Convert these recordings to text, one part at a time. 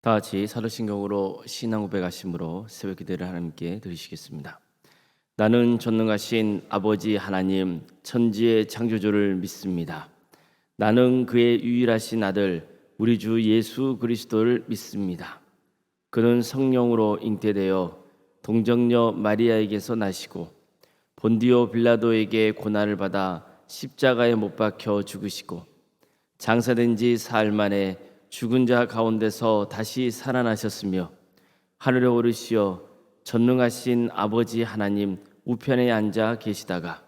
다 같이 사도신경으로 신앙 고백하심으로 새벽 기도를 하나님께 드리시겠습니다. 나는 전능하신 아버지 하나님 천지의 창조주를 믿습니다. 나는 그의 유일하신 아들 우리 주 예수 그리스도를 믿습니다. 그는 성령으로 잉태되어 동정녀 마리아에게서 나시고 본디오 빌라도에게 고난을 받아 십자가에 못 박혀 죽으시고 장사된 지 사흘 만에 죽은 자 가운데서 다시 살아나셨으며 하늘에 오르시어 전능하신 아버지 하나님 우편에 앉아 계시다가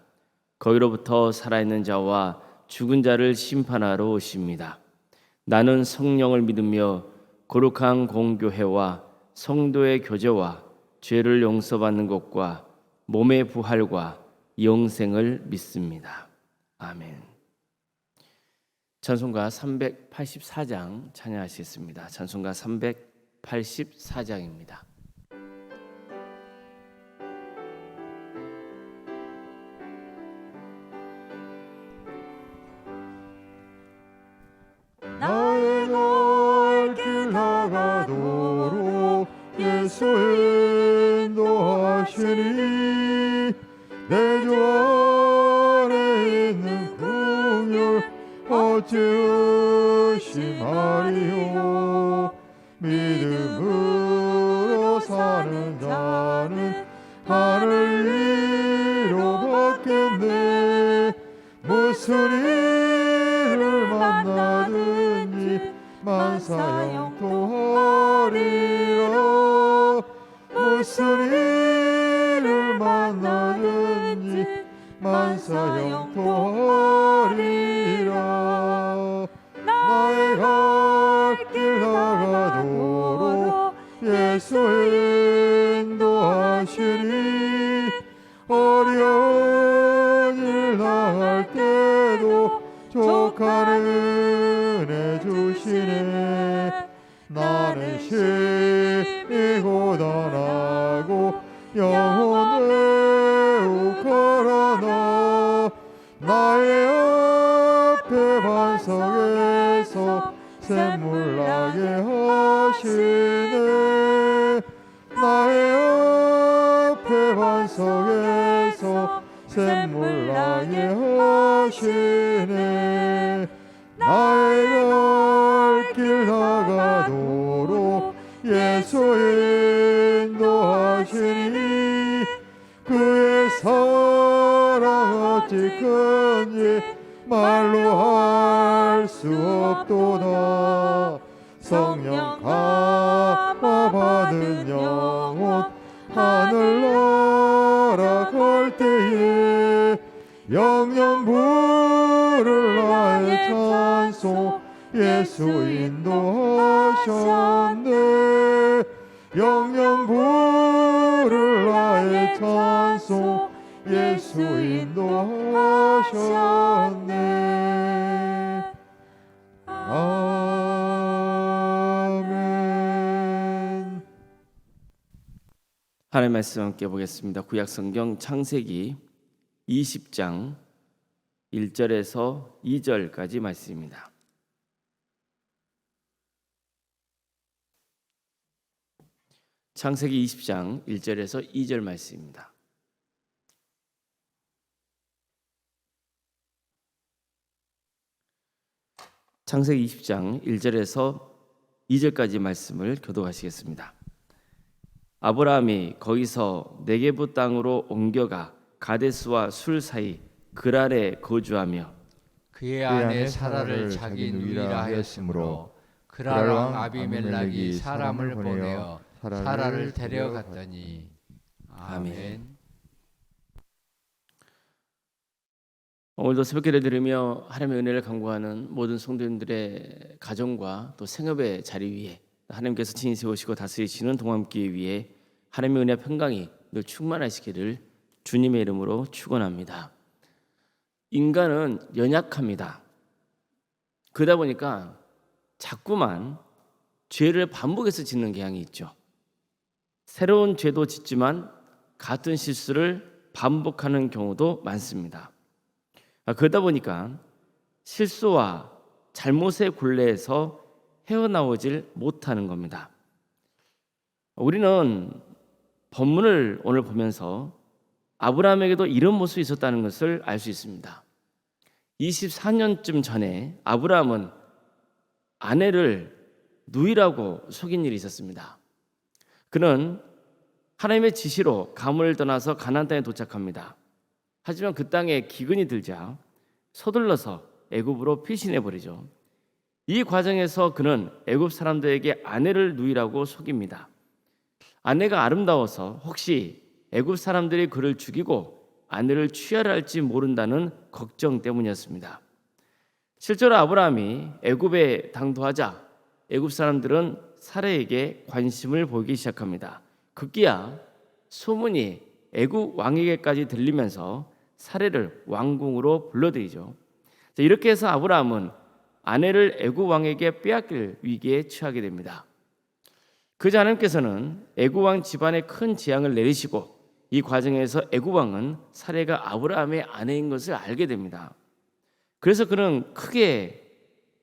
거기로부터 살아있는 자와 죽은 자를 심판하러 오십니다. 나는 성령을 믿으며 거룩한 공교회와 성도의 교제와 죄를 용서받는 것과 몸의 부활과 영생을 믿습니다. 아멘. 찬송가 384장 찬양하시겠습니다. 찬송가 384장입니다. 나의 갈 길 나가도록 예수 인도하시니 내 주 안에 있는 긍휼 어찌 의심하리요. 믿음으로 사는 자는 하늘 위로 받겠네. 무슨 일을 만나든지 만사형통하리라. 무슨 일을 만나든지 만사형통하리라. 나의 갈 길 나가도록 예수 인도하시니 어려운 일 당할 때도 족한 은혜 주시네. 나는 심히 고단하고 영혼 애욱하라나. 나의 앞에 반석에서 샘물 나게 하시네. 나의 앞에 반석에서 샘물 나게 하시네. 나의 갈 길 나가도록 예수 인도하시니 그의 사랑 어찌 큰지 말로 할 수 없도다. 성령 감화 받은 영혼 하늘나라 갈 때에 영영 부를 나의 찬송 예수 인도하셨네. 영영 부를 나의 찬송 예수 인도하셨네. 아멘. 하나님의 말씀 함께 보겠습니다. 구약성경 창세기 20장 1절에서 2절까지 말씀입니다. 창세기 20장 1절에서 2절 말씀입니다. 창세기 20장 1절에서 2절까지 말씀을 교독하시겠습니다. 아브라함이 거기서 네게부 땅으로 옮겨가 가데스와 술 사이 그랄에 거주하며 그의 아내 사라를 자기 누이라 하였으므로 그랄 왕 아비멜렉이 사람을 보내어 사라를 데려갔더니. 아멘. 오늘도 새벽기를 들으며 하나님의 은혜를 간구하는 모든 성도님들의 가정과 또 생업의 자리 위에 하나님께서 친히 세우시고 다스리시는 동함길 위에 하나님의 은혜와 평강이 늘 충만하시기를 주님의 이름으로 축원합니다. 인간은 연약합니다. 그러다 보니까 자꾸만 죄를 반복해서 짓는 경향이 있죠. 새로운 죄도 짓지만 같은 실수를 반복하는 경우도 많습니다. 그러다 보니까 실수와 잘못의 굴레에서 헤어나오질 못하는 겁니다. 우리는 본문을 오늘 보면서 아브라함에게도 이런 모습이 있었다는 것을 알 수 있습니다. 24년쯤 전에 아브라함은 아내를 누이라고 속인 일이 있었습니다. 그는 하나님의 지시로 가문을 떠나서 가나안 땅에 도착합니다. 하지만 그 땅에 기근이 들자 서둘러서 애굽으로 피신해 버리죠. 이 과정에서 그는 애굽 사람들에게 아내를 누이라고 속입니다. 아내가 아름다워서 혹시 애굽 사람들이 그를 죽이고 아내를 취하려 할지 모른다는 걱정 때문이었습니다. 실제로 아브라함이 애굽에 당도하자 애굽 사람들은 사라에게 관심을 보이기 시작합니다. 급기야 소문이 애굽 왕에게까지 들리면서 사라를 왕궁으로 불러들이죠. 이렇게 해서 아브라함은 아내를 애굽 왕에게 빼앗길 위기에 처하게 됩니다. 그자 하나님께서는 애굽 왕 집안에 큰 재앙을 내리시고 이 과정에서 애굽 왕은 사라가 아브라함의 아내인 것을 알게 됩니다. 그래서 그는 크게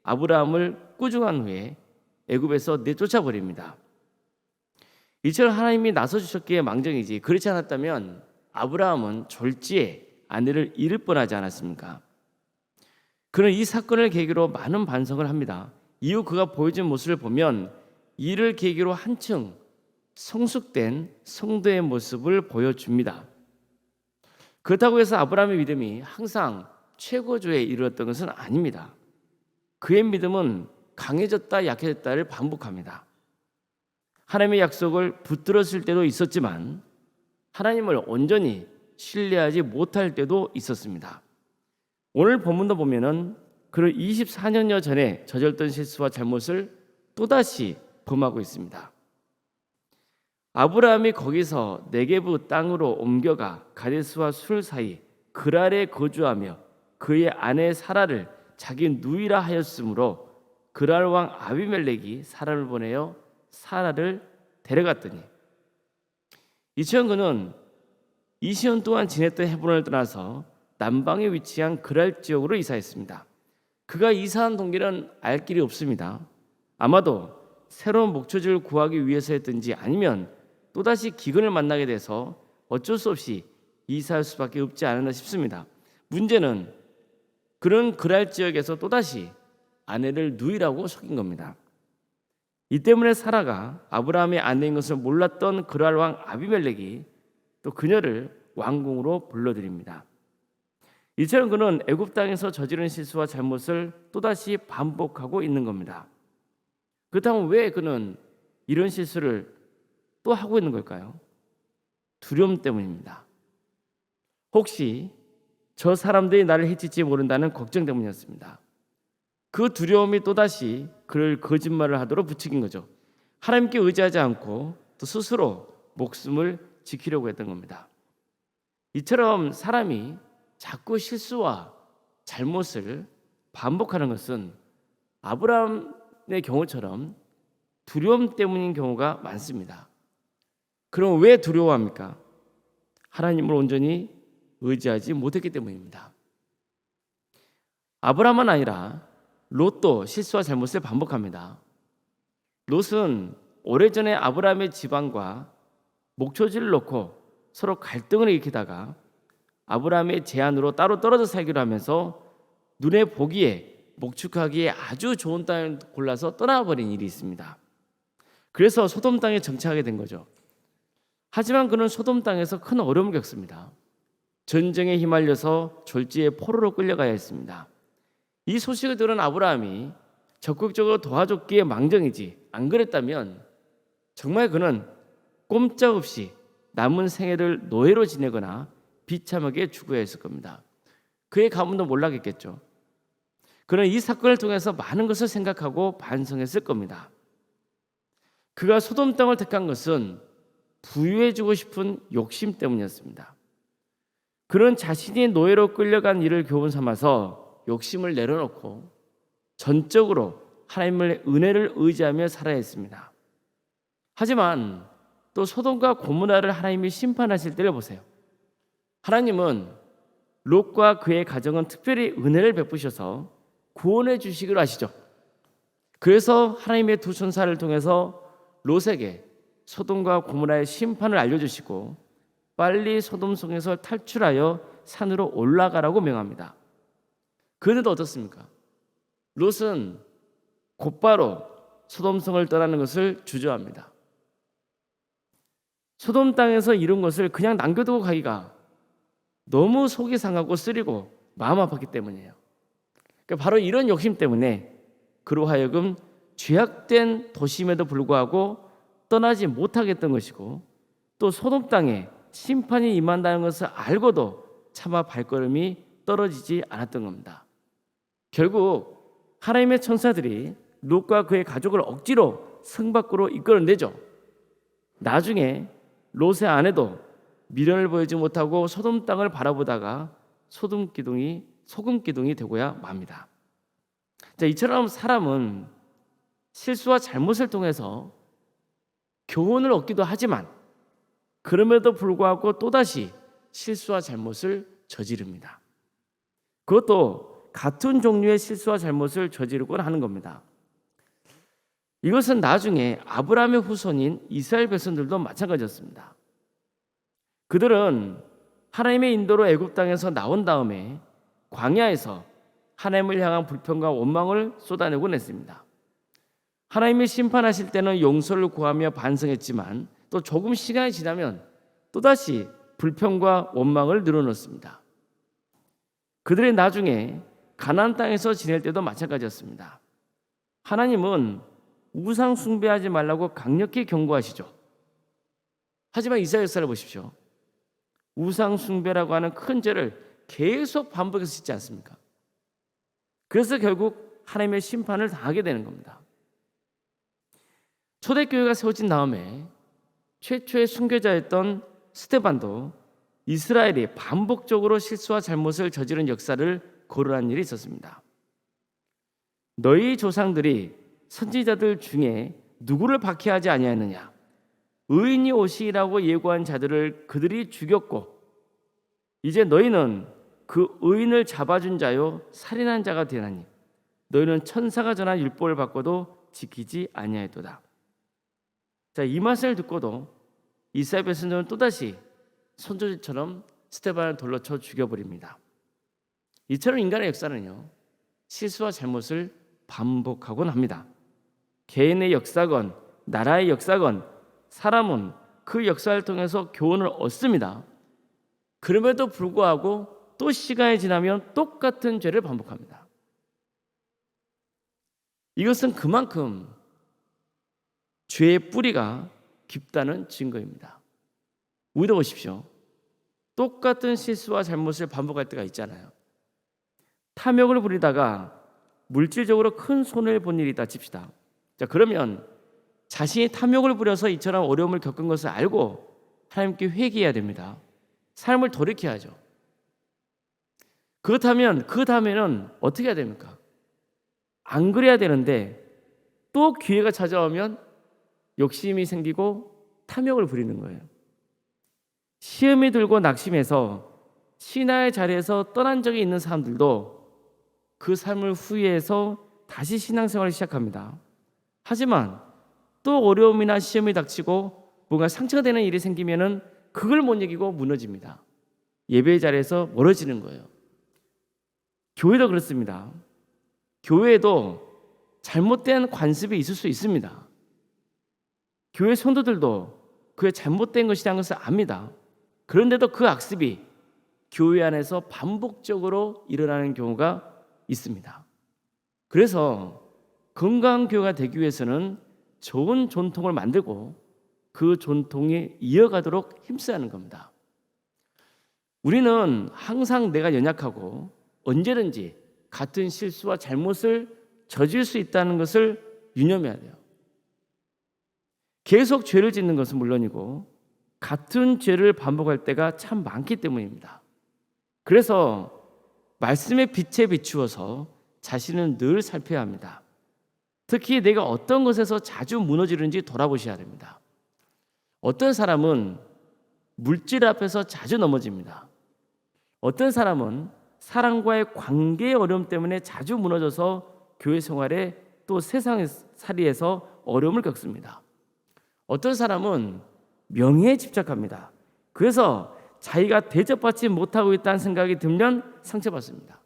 아브라함을 꾸중한 후에 애굽에서 내쫓아 버립니다. 이처럼 하나님이 나서 주셨기에 망정이지 그렇지 않았다면 아브라함은 졸지에 아내를 잃을 뻔하지 않았습니까? 그는 이 사건을 계기로 많은 반성을 합니다. 이후 그가 보여준 모습을 보면 이를 계기로 한층 성숙된 성도의 모습을 보여줍니다. 그렇다고 해서 아브라함의 믿음이 항상 최고조에 이르렀던 것은 아닙니다. 그의 믿음은 강해졌다 약해졌다를 반복합니다. 하나님의 약속을 붙들었을 때도 있었지만 하나님을 온전히 신뢰하지 못할 때도 있었습니다. 오늘 본문도 보면은 그를 24년여 전에 저질렀던 실수와 잘못을 또다시 범하고 있습니다. 아브라함이 거기서 네게부 땅으로 옮겨가 가데스와 술 사이 그랄에 거주하며 그의 아내 사라를 자기 누이라 하였으므로 그랄 왕 아비멜렉이 사라를 보내어 사라를 데려갔더니 이처럼 그는 20년 동안 지냈던 헤브론을 떠나서 남방에 위치한 그랄 지역으로 이사했습니다. 그가 이사한 동기는 알 길이 없습니다. 아마도 새로운 목초지를 구하기 위해서였든지 아니면 또다시 기근을 만나게 돼서 어쩔 수 없이 이사할 수밖에 없지 않았나 싶습니다. 문제는 그런 그랄 지역에서 또다시 아내를 누이라고 속인 겁니다. 이 때문에 사라가 아브라함의 아내인 것을 몰랐던 그랄 왕 아비멜렉이 또 그녀를 왕궁으로 불러들입니다. 이처럼 그는 애굽 땅에서 저지른 실수와 잘못을 또다시 반복하고 있는 겁니다. 그렇다면 왜 그는 이런 실수를 또 하고 있는 걸까요? 두려움 때문입니다. 혹시 저 사람들이 나를 해칠지 모른다는 걱정 때문이었습니다. 그 두려움이 또다시 그를 거짓말을 하도록 부추긴 거죠. 하나님께 의지하지 않고 또 스스로 목숨을 지키려고 했던 겁니다. 이처럼 사람이 자꾸 실수와 잘못을 반복하는 것은 아브라함의 경우처럼 두려움 때문인 경우가 많습니다. 그럼 왜 두려워합니까? 하나님을 온전히 의지하지 못했기 때문입니다. 아브라함은 아니라 롯도 실수와 잘못을 반복합니다. 롯은 오래전에 아브라함의 집안과 목초지를 놓고 서로 갈등을 일으키다가 아브라함의 제안으로 따로 떨어져 살기로 하면서 눈에 보기에 목축하기에 아주 좋은 땅을 골라서 떠나버린 일이 있습니다. 그래서 소돔 땅에 정착하게 된 거죠. 하지만 그는 소돔 땅에서 큰 어려움을 겪습니다. 전쟁에 휘말려서 졸지에 포로로 끌려가야 했습니다. 이 소식을 들은 아브라함이 적극적으로 도와줬기에 망정이지 안 그랬다면 정말 그는 꼼짝없이 남은 생애를 노예로 지내거나 비참하게 죽어야 했을 겁니다. 그의 가문도 몰락했겠죠. 그는 이 사건을 통해서 많은 것을 생각하고 반성했을 겁니다. 그가 소돔 땅을 택한 것은 부유해지고 싶은 욕심 때문이었습니다. 그는 자신이 노예로 끌려간 일을 교훈 삼아서 욕심을 내려놓고 전적으로 하나님의 은혜를 의지하며 살아야 했습니다. 하지만 또 소돔과 고모라를 하나님이 심판하실 때를 보세요. 하나님은 롯과 그의 가정은 특별히 은혜를 베푸셔서 구원해 주시기로 하시죠. 그래서 하나님의 두 천사를 통해서 롯에게 소돔과 고모라의 심판을 알려주시고 빨리 소돔 성에서 탈출하여 산으로 올라가라고 명합니다. 그런데도 어떻습니까? 롯은 곧바로 소돔성을 떠나는 것을 주저합니다. 소돔 땅에서 이룬 것을 그냥 남겨두고 가기가 너무 속이 상하고 쓰리고 마음 아팠기 때문이에요. 그러니까 바로 이런 욕심 때문에 그로 하여금 죄악된 도심에도 불구하고 떠나지 못하게 했던 것이고, 또 소돔 땅에 심판이 임한다는 것을 알고도 차마 발걸음이 떨어지지 않았던 겁니다. 결국 하나님의 천사들이 롯과 그의 가족을 억지로 성 밖으로 이끌어내죠. 나중에 롯의 아내도 미련을 보이지 못하고 소돔 땅을 바라보다가 소금 기둥이 되고야 맙니다. 자, 이처럼 사람은 실수와 잘못을 통해서 교훈을 얻기도 하지만 그럼에도 불구하고 또다시 실수와 잘못을 저지릅니다. 그것도 같은 종류의 실수와 잘못을 저지르곤 하는 겁니다. 이것은 나중에 아브라함의 후손인 이스라엘 백성들도 마찬가지였습니다. 그들은 하나님의 인도로 애굽 땅에서 나온 다음에 광야에서 하나님을 향한 불평과 원망을 쏟아내곤 했습니다. 하나님이 심판하실 때는 용서를 구하며 반성했지만 또 조금 시간이 지나면 또다시 불평과 원망을 늘어놓습니다. 그들이 나중에 가나안 땅에서 지낼 때도 마찬가지였습니다. 하나님은 우상 숭배하지 말라고 강력히 경고하시죠. 하지만 이스라엘 역사를 보십시오. 우상 숭배라고 하는 큰 죄를 계속 반복해서 짓지 않습니까? 그래서 결국 하나님의 심판을 당하게 되는 겁니다. 초대교회가 세워진 다음에 최초의 순교자였던 스데반도 이스라엘이 반복적으로 실수와 잘못을 저지른 역사를 거론한 일이 있었습니다. 너희 조상들이 선지자들 중에 누구를 박해하지 아니하느냐? 의인이 오시리라고 예고한 자들을 그들이 죽였고 이제 너희는 그 의인을 잡아준 자요 살인한 자가 되나니 너희는 천사가 전한 율법을 받고도 지키지 아니하였도다. 자, 이 말씀을 듣고도 이스라엘 백성들은 또다시 선조들처럼 스데반을 돌로 쳐 죽여버립니다. 이처럼 인간의 역사는요 실수와 잘못을 반복하곤 합니다. 개인의 역사건 나라의 역사건 사람은 그 역사를 통해서 교훈을 얻습니다. 그럼에도 불구하고 또 시간이 지나면 똑같은 죄를 반복합니다. 이것은 그만큼 죄의 뿌리가 깊다는 증거입니다. 우리도 보십시오. 똑같은 실수와 잘못을 반복할 때가 있잖아요. 탐욕을 부리다가 물질적으로 큰 손해를 본 일이 있다 칩시다. 자, 그러면 자신이 탐욕을 부려서 이처럼 어려움을 겪은 것을 알고 하나님께 회개해야 됩니다. 삶을 돌이켜야죠. 그렇다면 그 다음에는 어떻게 해야 됩니까? 안 그래야 되는데 또 기회가 찾아오면 욕심이 생기고 탐욕을 부리는 거예요. 시험이 들고 낙심해서 신하의 자리에서 떠난 적이 있는 사람들도 그 삶을 후회해서 다시 신앙생활을 시작합니다. 하지만 또 어려움이나 시험이 닥치고 뭔가 상처가 되는 일이 생기면은 그걸 못 이기고 무너집니다. 예배의 자리에서 멀어지는 거예요. 교회도 그렇습니다. 교회에도 잘못된 관습이 있을 수 있습니다. 교회 성도들도 그의 잘못된 것이라는 것을 압니다. 그런데도 그 악습이 교회 안에서 반복적으로 일어나는 경우가 있습니다. 그래서 건강한 교회가 되기 위해서는 좋은 전통을 만들고 그 전통이 이어가도록 힘써야 하는 겁니다. 우리는 항상 내가 연약하고 언제든지 같은 실수와 잘못을 저질 수 있다는 것을 유념해야 돼요. 계속 죄를 짓는 것은 물론이고 같은 죄를 반복할 때가 참 많기 때문입니다. 그래서 말씀의 빛에 비추어서 자신을 늘 살펴야 합니다. 특히 내가 어떤 것에서 자주 무너지는지 돌아보셔야 됩니다. 어떤 사람은 물질 앞에서 자주 넘어집니다. 어떤 사람은 사람과의 관계의 어려움 때문에 자주 무너져서 교회 생활에 또 또 세상살이에서 어려움을 겪습니다. 어떤 사람은 명예에 집착합니다. 그래서 자기가 대접받지 못하고 있다는 생각이 들면 상처받습니다.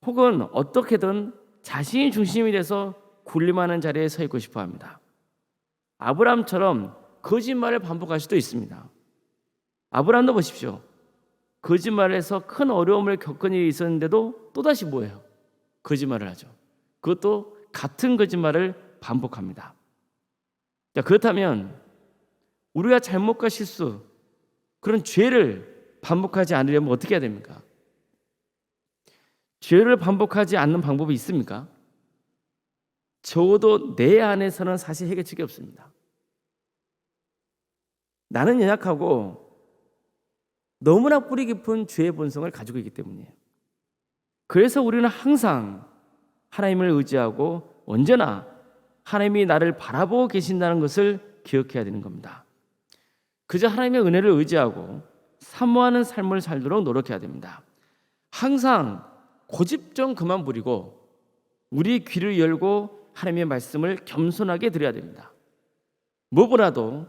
혹은 어떻게든 자신이 중심이 돼서 군림하는 자리에 서 있고 싶어 합니다. 아브라함처럼 거짓말을 반복할 수도 있습니다. 아브라함도 보십시오. 거짓말을 해서 큰 어려움을 겪은 일이 있었는데도 또다시 뭐예요? 거짓말을 하죠. 그것도 같은 거짓말을 반복합니다. 자, 그렇다면 우리가 잘못과 실수, 그런 죄를 반복하지 않으려면 어떻게 해야 됩니까? 죄를 반복하지 않는 방법이 있습니까? 적어도 내 안에서는 사실 해결책이 없습니다. 나는 연약하고 너무나 뿌리 깊은 죄의 본성을 가지고 있기 때문이에요. 그래서 우리는 항상 하나님을 의지하고 언제나 하나님이 나를 바라보고 계신다는 것을 기억해야 되는 겁니다. 그저 하나님의 은혜를 의지하고 사모하는 삶을 살도록 노력해야 됩니다. 항상 고집 좀 그만 부리고 우리 귀를 열고 하나님의 말씀을 겸손하게 드려야 됩니다. 무엇보다도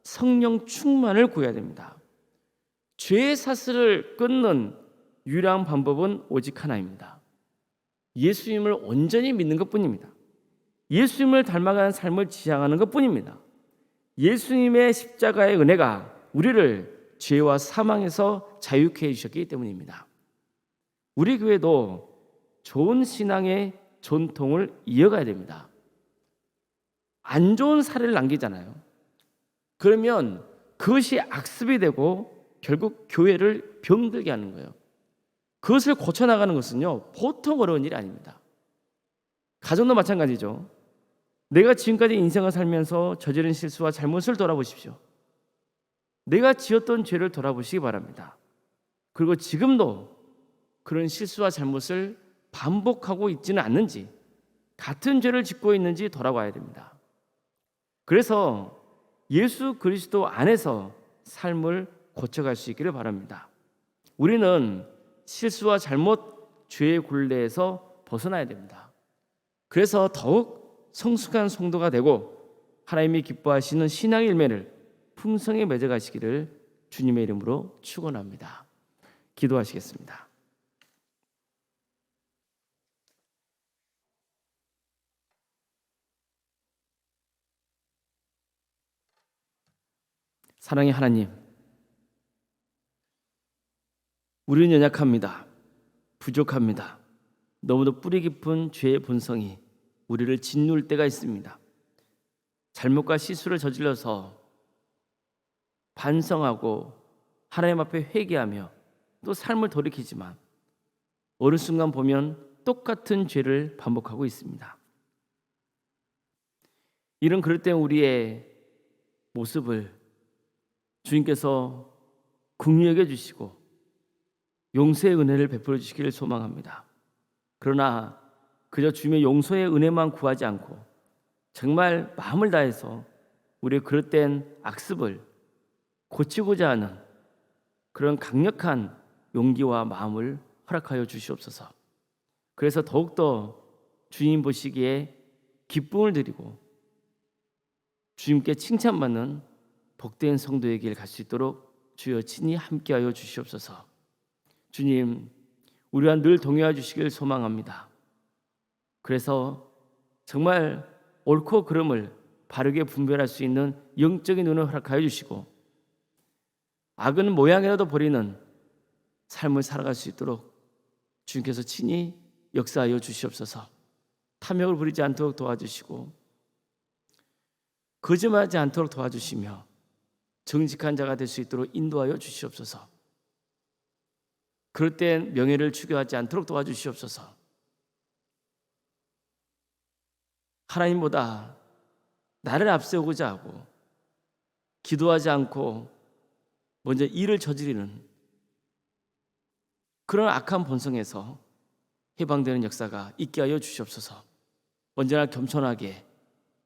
성령 충만을 구해야 됩니다. 죄의 사슬을 끊는 유일한 방법은 오직 하나입니다. 예수님을 온전히 믿는 것뿐입니다. 예수님을 닮아가는 삶을 지향하는 것뿐입니다. 예수님의 십자가의 은혜가 우리를 죄와 사망에서 자유케 해주셨기 때문입니다. 우리 교회도 좋은 신앙의 전통을 이어가야 됩니다. 안 좋은 사례를 남기잖아요. 그러면 그것이 악습이 되고 결국 교회를 병들게 하는 거예요. 그것을 고쳐나가는 것은요, 보통 어려운 일이 아닙니다. 가정도 마찬가지죠. 내가 지금까지 인생을 살면서 저지른 실수와 잘못을 돌아보십시오. 내가 지었던 죄를 돌아보시기 바랍니다. 그리고 지금도 그런 실수와 잘못을 반복하고 있지는 않는지, 같은 죄를 짓고 있는지 돌아봐야 됩니다. 그래서 예수 그리스도 안에서 삶을 고쳐갈 수 있기를 바랍니다. 우리는 실수와 잘못, 죄의 굴레에서 벗어나야 됩니다. 그래서 더욱 성숙한 성도가 되고 하나님이 기뻐하시는 신앙의 열매를 풍성히 맺어가시기를 주님의 이름으로 축원합니다. 기도하시겠습니다. 사랑의 하나님, 우리는 연약합니다. 부족합니다. 너무도 뿌리 깊은 죄의 본성이 우리를 짓누를 때가 있습니다. 잘못과 실수를 저질러서 반성하고 하나님 앞에 회개하며 또 삶을 돌이키지만 어느 순간 보면 똑같은 죄를 반복하고 있습니다. 이런 그럴 때 우리의 모습을 주님께서 긍휼히 여겨 주시고 용서의 은혜를 베풀어 주시기를 소망합니다. 그러나 그저 주님의 용서의 은혜만 구하지 않고 정말 마음을 다해서 우리의 그릇된 악습을 고치고자 하는 그런 강력한 용기와 마음을 허락하여 주시옵소서. 그래서 더욱더 주님 보시기에 기쁨을 드리고 주님께 칭찬받는 복된 성도의 길 갈 수 있도록 주여 친히 함께하여 주시옵소서. 주님, 우리와 늘 동행해 주시길 소망합니다. 그래서 정말 옳고 그름을 바르게 분별할 수 있는 영적인 눈을 허락하여 주시고 악은 모양이라도 버리는 삶을 살아갈 수 있도록 주님께서 친히 역사하여 주시옵소서. 탐욕을 부리지 않도록 도와주시고 거짓말하지 않도록 도와주시며 정직한 자가 될 수 있도록 인도하여 주시옵소서. 그럴 땐 명예를 추구하지 않도록 도와주시옵소서. 하나님보다 나를 앞세우고자 하고 기도하지 않고 먼저 일을 저지르는 그런 악한 본성에서 해방되는 역사가 있게 하여 주시옵소서. 언제나 겸손하게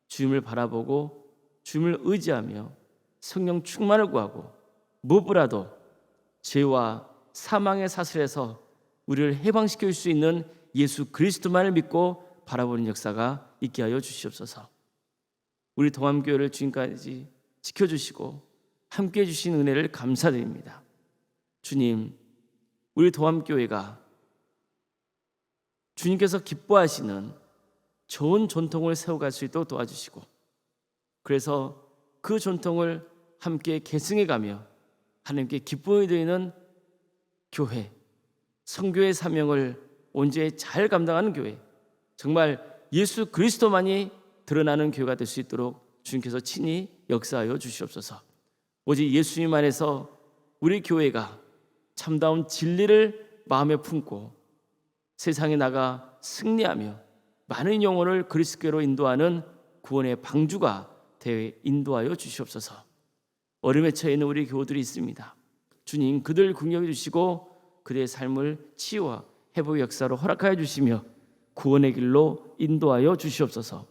주님을 바라보고 주님을 의지하며 성령 충만을 구하고 무엇보다도 죄와 사망의 사슬에서 우리를 해방시킬 수 있는 예수 그리스도만을 믿고 바라보는 역사가 있게 하여 주시옵소서. 우리 동암교회를 주님까지 지켜주시고 함께해 주신 은혜를 감사드립니다. 주님, 우리 동암교회가 주님께서 기뻐하시는 좋은 전통을 세워갈 수 있도록 도와주시고, 그래서 그 전통을 함께 계승해가며 하나님께 기쁨이 되는 교회, 선교의 사명을 온전히 잘 감당하는 교회, 정말 예수 그리스도만이 드러나는 교회가 될 수 있도록 주님께서 친히 역사하여 주시옵소서. 오직 예수님 안에서 우리 교회가 참다운 진리를 마음에 품고 세상에 나가 승리하며 많은 영혼을 그리스도께로 인도하는 구원의 방주가 되어 인도하여 주시옵소서. 어려움에 처해 있는 우리 교우들이 있습니다. 주님, 그들 긍휼해 주시고 그들의 삶을 치유와 회복의 역사로 허락하여 주시며 구원의 길로 인도하여 주시옵소서.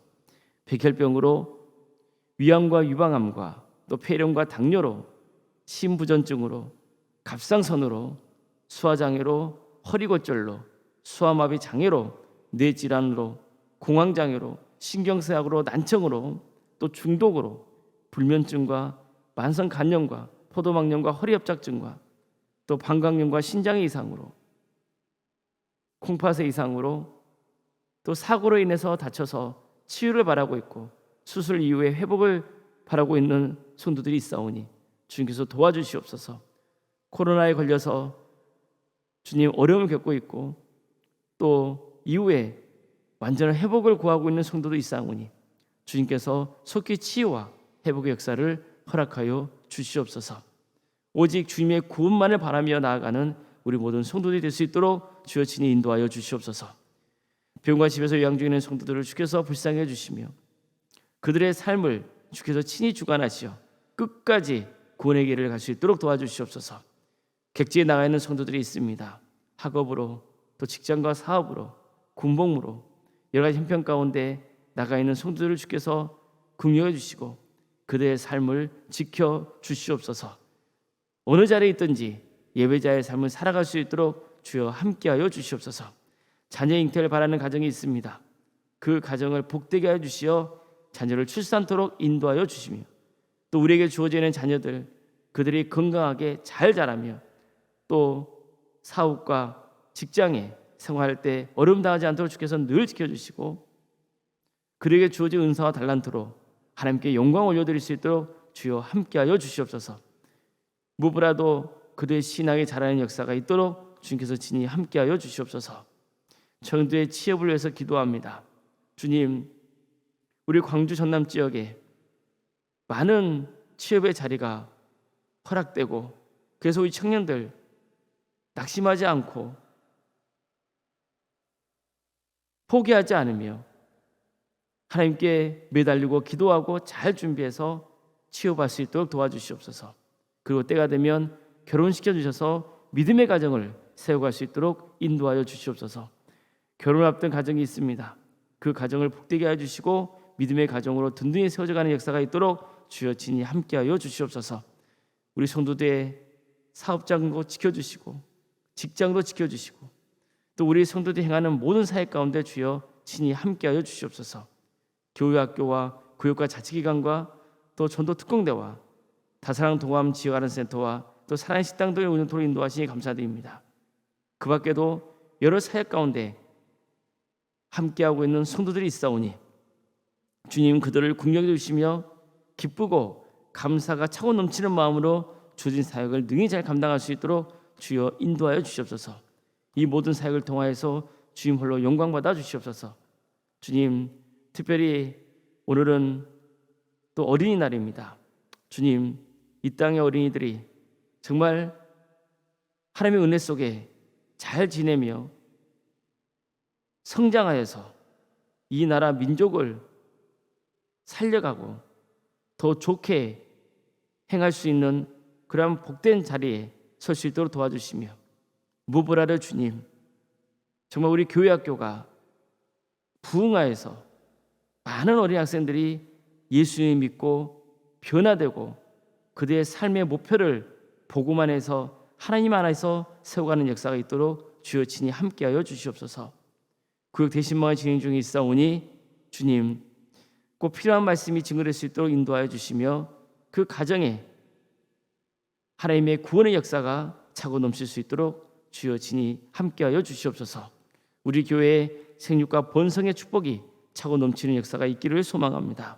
백혈병으로, 위암과 유방암과 또 폐렴과 당뇨로, 심부전증으로, 갑상선으로, 수화장애로, 허리골절로, 수화마비 장애로, 뇌질환으로, 공황장애로, 신경쇠약으로, 난청으로, 또 중독으로, 불면증과 만성간염과 포도막염과 허리협착증과 또 방광염과 신장의 이상으로, 콩팥의 이상으로, 또 사고로 인해서 다쳐서 치유를 바라고 있고 수술 이후에 회복을 바라고 있는 성도들이 있사오니 주님께서 도와주시옵소서. 코로나에 걸려서 주님 어려움을 겪고 있고 또 이후에 완전한 회복을 구하고 있는 성도도 있사오니 주님께서 속히 치유와 회복의 역사를 허락하여 주시옵소서. 오직 주님의 구원만을 바라며 나아가는 우리 모든 성도들이 될 수 있도록 주여 친히 인도하여 주시옵소서. 병과 집에서 요양 중에 있는 성도들을 주께서 불쌍히 주시며 그들의 삶을 주께서 친히 주관하시어 끝까지 구원의 길을 갈 수 있도록 도와주시옵소서. 객지에 나가 있는 성도들이 있습니다. 학업으로 또 직장과 사업으로 군복무로 여러 가지 형편 가운데 나가 있는 성도들을 주께서 긍휼해 주시고 그들의 삶을 지켜 주시옵소서. 어느 자리에 있든지 예배자의 삶을 살아갈 수 있도록 주여 함께하여 주시옵소서. 자녀 잉태를 바라는 가정이 있습니다. 그 가정을 복되게 하여 주시어 자녀를 출산토록 인도하여 주시며 또 우리에게 주어져 있는 자녀들 그들이 건강하게 잘 자라며 또 사업과 직장에 생활할 때 어려움 당하지 않도록 주께서 늘 지켜주시고 그들에게 주어진 은사와 달란트로 하나님께 영광 올려드릴 수 있도록 주여 함께하여 주시옵소서. 무엇보다도 그들의 신앙이 자라는 역사가 있도록 주님께서 친히 함께하여 주시옵소서. 청도의 취업을 위해서 기도합니다. 주님, 우리 광주 전남 지역에 많은 취업의 자리가 허락되고 그래서 우리 청년들 낙심하지 않고 포기하지 않으며 하나님께 매달리고 기도하고 잘 준비해서 취업할 수 있도록 도와주시옵소서. 그리고 때가 되면 결혼시켜 주셔서 믿음의 가정을 세워갈 수 있도록 인도하여 주시옵소서. 결혼 앞둔 가정이 있습니다. 그 가정을 복되게 하여 주시고 믿음의 가정으로 든든히 세워져가는 역사가 있도록 주여 친히 함께하여 주시옵소서. 우리 성도들의 사업장도 지켜주시고 직장도 지켜주시고 또 우리 성도들이 행하는 모든 사역 가운데 주여 친히 함께하여 주시옵소서. 교회학교와 교육과 자치기관과 또 전도특공대와 다사랑 동암 지역아른센터와 또 사랑의 식당들의 운영토로 인도하시니 감사드립니다. 그 밖에도 여러 사역 가운데 함께하고 있는 성도들이 있사오니 주님 그들을 긍휼히 주시며 기쁘고 감사가 차고 넘치는 마음으로 주어진 사역을 능히 잘 감당할 수 있도록 주여 인도하여 주시옵소서. 이 모든 사역을 통하여서 주님 홀로 영광 받아 주시옵소서. 주님, 특별히 오늘은 또 어린이날입니다. 주님, 이 땅의 어린이들이 정말 하나님의 은혜 속에 잘 지내며 성장하여서 이 나라 민족을 살려가고 더 좋게 행할 수 있는 그런 복된 자리에 설 수 있도록 도와주시며 무보라를 주님, 정말 우리 교회 학교가 부흥하여서 많은 어린 학생들이 예수님 믿고 변화되고 그들의 삶의 목표를 복음 안에서 하나님 안에서 세워가는 역사가 있도록 주여 친히 함께하여 주시옵소서. 구역 대신망을 진행 중에 있사오니 주님 꼭 필요한 말씀이 증거될 수 있도록 인도하여 주시며 그 가정에 하나님의 구원의 역사가 차고 넘칠 수 있도록 주여 친히 함께하여 주시옵소서. 우리 교회의 생육과 번성의 축복이 차고 넘치는 역사가 있기를 소망합니다.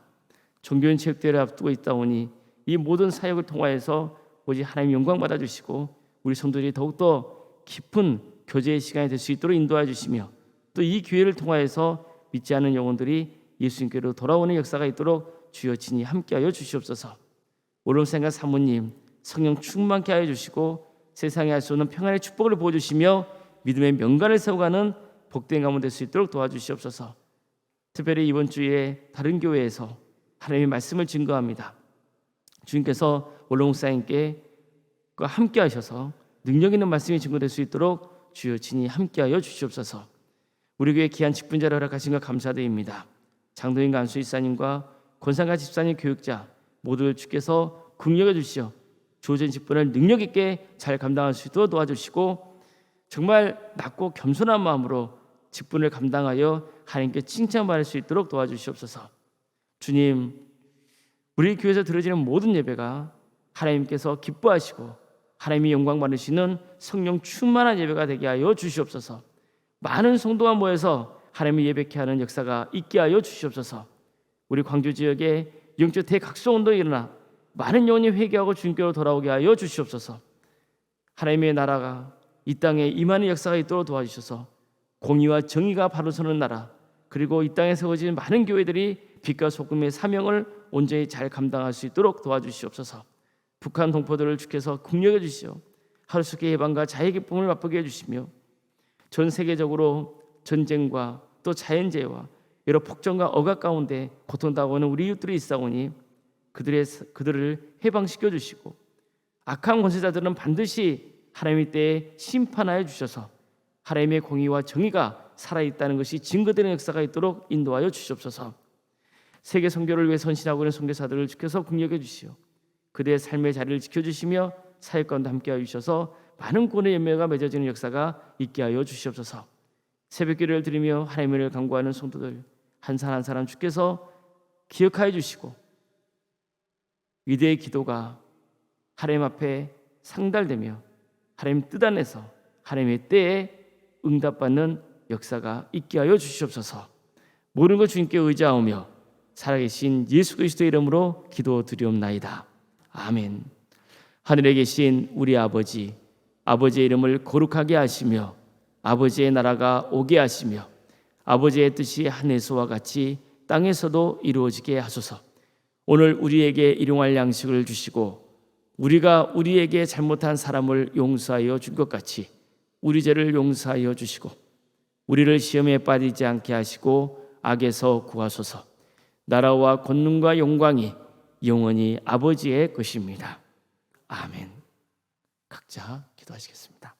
종교인 체육대회를 앞두고 있다오니 이 모든 사역을 통하여서 오직 하나님 영광 받아주시고 우리 성도들이 더욱더 깊은 교제의 시간이 될 수 있도록 인도해 주시며 또 이 기회를 통하여서 믿지 않는 영혼들이 예수님께로 돌아오는 역사가 있도록 주여 친히 함께하여 주시옵소서. 오름생과 사모님 성령 충만케 하여 주시고 세상에 할 수 없는 평안의 축복을 부어주시며 믿음의 명간을 세워가는 복된 가문 될 수 있도록 도와주시옵소서. 특별히 이번 주에 다른 교회에서 하나님의 말씀을 증거합니다. 주님께서 올롱사님께 함께 하셔서 능력 있는 말씀이 증거될 수 있도록 주여 친히 함께하여 주시옵소서. 우리 교회 귀한 직분자를 허락하신 것 감사드립니다. 장도인 간수 이사님과 권상가 집사님 교육자 모두를 주께서 긍휼해 주시어 주어진 직분을 능력 있게 잘 감당할 수 있도록 도와주시고 정말 낮고 겸손한 마음으로 직분을 감당하여 하나님께 칭찬받을 수 있도록 도와주시옵소서. 주님, 우리 교회에서 드려지는 모든 예배가 하나님께서 기뻐하시고 하나님이 영광 받으시는 성령 충만한 예배가 되게 하여 주시옵소서. 많은 성도가 모여서 하나님을 예배케 하는 역사가 있게 하여 주시옵소서. 우리 광주 지역에 영적 대각성운동이 일어나 많은 영혼이 회개하고 주님께로 돌아오게 하여 주시옵소서. 하나님의 나라가 이 땅에 임하는 역사가 있도록 도와주셔서 공의와 정의가 바로 서는 나라 그리고 이 땅에 세워진 많은 교회들이 빛과 소금의 사명을 온전히 잘 감당할 수 있도록 도와주시옵소서. 북한 동포들을 주께서 긍휼해 주시오. 하루속의 해방과 자유 기쁨을 맛보게 해주시며 전 세계적으로 전쟁과 또 자연재해와 여러 폭정과 억압 가운데 고통당하는 우리 이웃들이 있사오니 그들을 해방시켜 주시고 악한 권세자들은 반드시 하나님의 때에 심판하여 주셔서 하나님의 공의와 정의가 살아있다는 것이 증거되는 역사가 있도록 인도하여 주시옵소서. 세계 선교를 위해 선신하고 있는 선교사들을 주께서 긍휼해 주시오. 그들의 삶의 자리를 지켜주시며 사역 가운데 함께하여 주셔서 많은 구원의 열매가 맺어지는 역사가 있게 하여 주시옵소서. 새벽기도를 드리며 하나님을 간구하는 성도들 한 사람 한 사람 주께서 기억하여 주시고 위대의 기도가 하나님 앞에 상달되며 하나님 뜻 안에서 하나님의 때에 응답받는 역사가 있게 하여 주시옵소서. 모든 것 주님께 의지하오며 살아계신 예수 그리스도의 이름으로 기도드리옵나이다. 아멘. 하늘에 계신 우리 아버지, 아버지의 이름을 거룩하게 하시며 아버지의 나라가 오게 하시며 아버지의 뜻이 하늘에서와 같이 땅에서도 이루어지게 하소서. 오늘 우리에게 일용할 양식을 주시고 우리가 우리에게 잘못한 사람을 용서하여 준 것 같이 우리 죄를 용서하여 주시고 우리를 시험에 빠지지 않게 하시고 악에서 구하소서. 나라와 권능과 영광이 영원히 아버지의 것입니다. 아멘. 각자 기도하시겠습니다.